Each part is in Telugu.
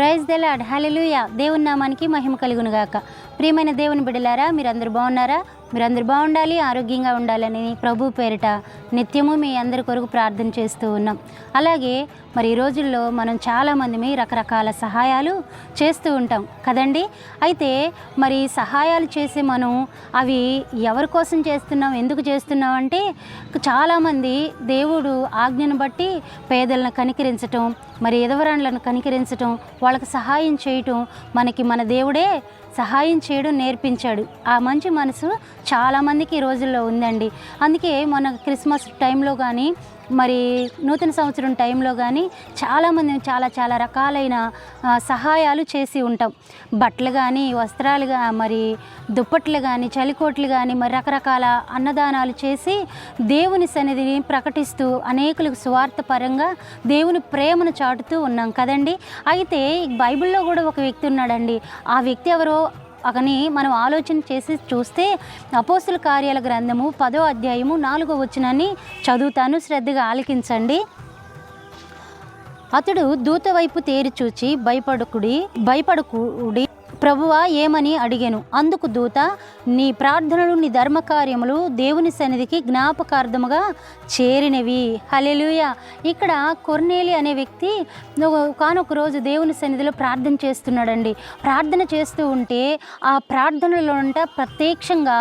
Praise the lord. హల్లెలూయా. దేవుని నామానికి మహిమ కలుగును గాక. ప్రియమైన దేవుని బిడ్డలారా, మీరందరూ బాగున్నారా? మీరందరూ బాగుండాలి, ఆరోగ్యంగా ఉండాలని ప్రభు పేరిట నిత్యము మీ అందరి కొరకు ప్రార్థన చేస్తూ ఉన్నాం. అలాగే మరి ఈ రోజుల్లో మనం చాలామంది రకరకాల సహాయాలు చేస్తూ ఉంటాం కదండి. అయితే మరి సహాయాలు చేసి మనం అవి ఎవరి కోసం చేస్తున్నాం, ఎందుకు చేస్తున్నాం అంటే, చాలామంది దేవుడు ఆజ్ఞను బట్టి పేదలను కనికరించటం, మరి ఎదవరాండ్లను కనికరించటం, వాళ్ళకి సహాయం చేయటం, మనకి మన దేవుడే సహాయం చేయడం నేర్పించాడు. ఆ మంచి మనసు చాలామందికి ఈ రోజుల్లో ఉందండి. అందుకే మన క్రిస్మస్ టైంలో కానీ, మరి నూతన సంవత్సరం టైంలో కానీ చాలామంది చాలా రకాలైన సహాయాలు చేసి ఉంటాం. బట్టలు కానీ, వస్త్రాలు మరి దుప్పట్లు కానీ, చలికోట్లు కానీ, మరి రకరకాల అన్నదానాలు చేసి దేవుని సన్నిధిని ప్రకటిస్తూ అనేకులకు సువార్త పరంగా దేవుని ప్రేమను చాటుతూ ఉన్నాం కదండి. అయితే బైబిల్లో కూడా ఒక వ్యక్తి ఉన్నాడండి. ఆ వ్యక్తి ఎవరో అని మనం ఆలోచన చేసి చూస్తే, అపోస్తుల కార్యాల గ్రంథము 10వ అధ్యాయము 4వ వచనాన్ని చదువుతాను, శ్రద్ధగా ఆలకించండి. అతడు దూత వైపు తేరి చూచి భయపడకుడి ప్రభువా ఏమని అడిగాను. అందుకు దూత, నీ ప్రార్థనలు, నీ ధర్మకార్యములు దేవుని సన్నిధికి జ్ఞాపకార్థముగా చేరినవి. హల్లెలూయా. ఇక్కడ కొర్నేలి అనే వ్యక్తి కానొక రోజు దేవుని సన్నిధిలో ప్రార్థన చేస్తున్నాడండి. ప్రార్థన చేస్తూ ఉంటే ఆ ప్రార్థనలో ప్రత్యక్షంగా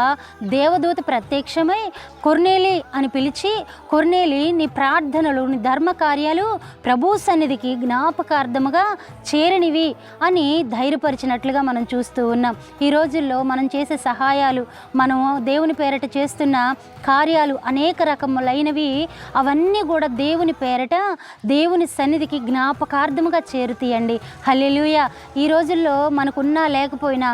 దేవదూత ప్రత్యక్షమై కొర్నేలి అని పిలిచి, కొర్నేలి నీ ప్రార్థనలు, నీ ధర్మకార్యాలు ప్రభు సన్నిధికి జ్ఞాపకార్థముగా చేరినవి అని ధైర్యపరిచినట్లుగా మనం చూస్తూ ఉన్నాం. ఈ రోజుల్లో మనం చేసే సహాయాలు, మనం దేవుని పేరట చేస్తున్న కార్యాలు అనేక రకములైనవి, అవన్నీ కూడా దేవుని పేరట దేవుని సన్నిధికి జ్ఞాపకార్థముగా చేరుతాయండి. హల్లెలూయా. ఈ రోజుల్లో మనకున్నా లేకపోయినా,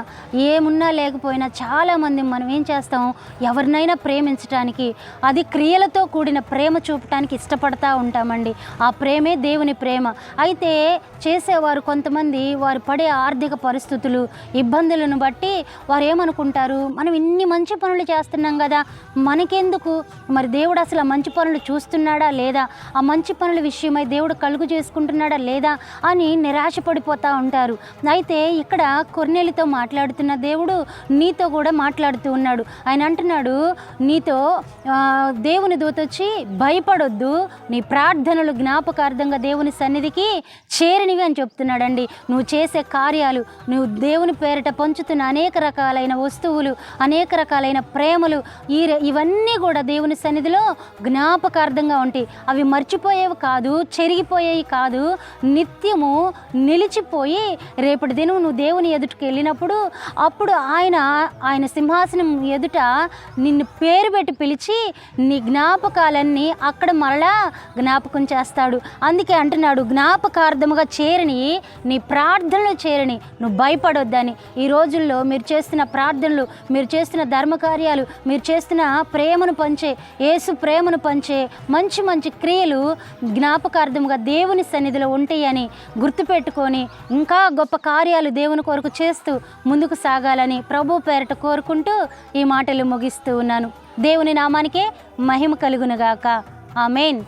ఏమున్నా లేకపోయినా చాలామంది మనం ఏం చేస్తాం, ఎవరినైనా ప్రేమించటానికి, అది క్రియలతో కూడిన ప్రేమ చూపటానికి ఇష్టపడతా ఉంటామండి. ఆ ప్రేమే దేవుని ప్రేమ. అయితే చేసేవారు కొంతమంది వారు పడే ఆర్థిక పరిస్థితులు, ఇబ్బందులను బట్టి వారు ఏమనుకుంటారు, మనం ఇన్ని మంచి పనులు చేస్తున్నాం కదా, మనకెందుకు, మరి దేవుడు అసలు ఆ మంచి పనులు చూస్తున్నాడా లేదా, ఆ మంచి పనుల విషయమై దేవుడు కలుగు చేసుకుంటున్నాడా లేదా అని నిరాశపడిపోతూ ఉంటారు. అయితే ఇక్కడ కొర్నేలితో మాట్లాడుతున్న దేవుడు నీతో కూడా మాట్లాడుతూ ఉన్నాడు. ఆయన అంటున్నాడు, నీతో దేవుని దూత వచ్చి భయపడొద్దు, నీ ప్రార్థనలు జ్ఞాపకార్థంగా దేవుని సన్నిధికి చేరినవి అని చెప్తున్నాడండి. నువ్వు చేసే కార్యాలు, నువ్వు దేవుని పేరిట పంచుతున్న అనేక రకాలైన వస్తువులు, అనేక రకాలైన ప్రేమలు, ఇవన్నీ కూడా దేవుని సన్నిధిలో జ్ఞాపకార్థంగా ఉంటాయి. అవి మర్చిపోయేవి కాదు, చెరిగిపోయేవి కాదు, నిత్యము నిలిచిపోయి రేపటి దినం నువ్వు దేవుని ఎదుటికి వెళ్ళినప్పుడు అప్పుడు ఆయన సింహాసనం ఎదుట నిన్ను పేరు పెట్టి పిలిచి నీ జ్ఞాపకాలన్నీ అక్కడ మరలా జ్ఞాపకం చేస్తాడు. అందుకే అంటున్నాడు, జ్ఞాపకార్థముగా చేరిని, నీ ప్రార్థనలు చేరిని, నువ్వు భయపడొద్దని. ఈ రోజుల్లో మీరు చేస్తున్న ప్రార్థనలు, మీరు చేస్తున్న ధర్మకార్యాలు, మీరు చేస్తున్న ప్రేమను పంచే, యేసు ప్రేమను పంచే మంచి మంచి క్రియలు జ్ఞాపకార్థముగా దేవుని సన్నిధిలో ఉంటాయని గుర్తుపెట్టుకొని ఇంకా గొప్ప కార్యాలు దేవుని కొరకు చేస్తూ ముందుకు సాగాలని ప్రభు పేరట కోరుకుంటూ ఈ మాటలు ముగిస్తూ ఉన్నాను. దేవుని నామానికే మహిమ కలుగునుగాక. ఆమేన్.